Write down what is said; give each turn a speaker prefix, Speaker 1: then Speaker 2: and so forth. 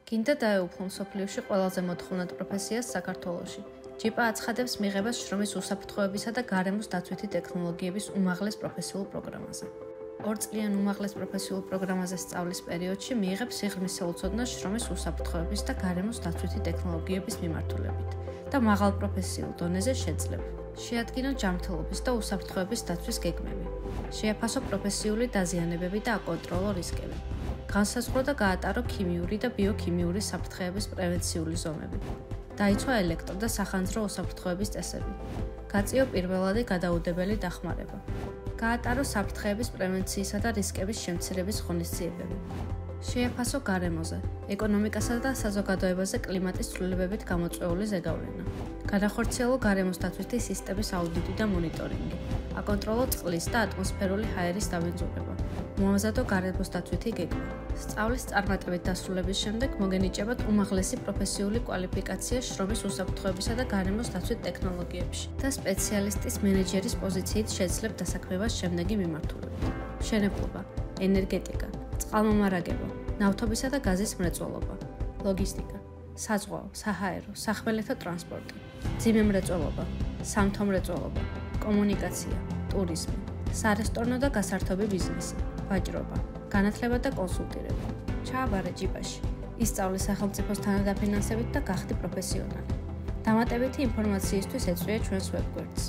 Speaker 1: გინდა დაეუფლო მსოფლიოში ყველაზე მოთხოვნად პროფესიას საქართველოში. ჯიპა აცხადებს მიღებას შრომის უსაფრთხოებისა და გარემოს დაცვითი ტექნოლოგიების უმაღლეს პროფესიულ პროგრამაზე. 2 წლიან უმაღლეს პროფესიულ პროგრამაზე სწავლის პერიოდში მიიღებს სიღრმისეულ ცოდნას შრომის უსაფრთხოების და გარემოს დაცვითი ტექნოლოგიების მიმართულებით და მაღალ პროფესიულ დონეზე შეძლება. შეადგინა ჯანმრთელობის და უსაფრთხოების დაცვის გეგმები. შეაფასო პროფესიული დაზიანებები და აკონტროლო რისკები. განსაზღვრო და გაატარო ქიმიური და ბიოქიმიური საფრთხეების პრევენციული ზომები. დაიცვა ელექტრო და სახანძრო უსაფრთხოების წესები. გაწიო პირველადი გადაუდებელი დახმარება. გაატარო საფრთხეების პრევენციისა და რისკების შემცირების ღონისძიებები. შეაფასო გარემოზე, ეკონომიკასა და საზოგადოებაზე კლიმატის ცვლილებებით გამოწვეული ზეგავლენა. განახორციელო გარემოს დაცვითი სისტემის აუდიტი და მონიტორინგი. აკონტროლო წყლის და ატმოსფერული ჰაერის დაბინძურება. მოამზადო გარემოს დაცვითი გეგმა. სწავლის წარმატებით დასრულების შემდეგ მოგენიჭებათ უმაღლესი პროფესიული კვალიფიკაცია შრომის უსაფრთხოებისა და გარემოს დაცვით ტექნოლოგიებში და სპეციალისტის მენეჯერის პოზიციით შეძლებ დასაქმებას შემდეგი მიმართულებით. მშენებლობა, ენერგეტიკა, წყალმომარაგება, ნავთობისა და გაზის მრეწველობა, ლოგისტიკა, საზღვაო, საჰაერო, სახმელეთო ტრანსპორტი, მძიმე მრეწველობა, სამთო მრეწველობა, კომუნიკაცია, ტურიზმი, სარესტორნო და გასართობი ბიზნესი, ვაჭრობა, განათლება და კონსულტირება. ჩააბარე ჯიპაში. ისწავლე სახელმწიფოს თანადაფინანსებით და გახდი პროფესიონალი. დამატებითი ინფორმაციისთვის ეწვია ჩვენს ვებგვერდს.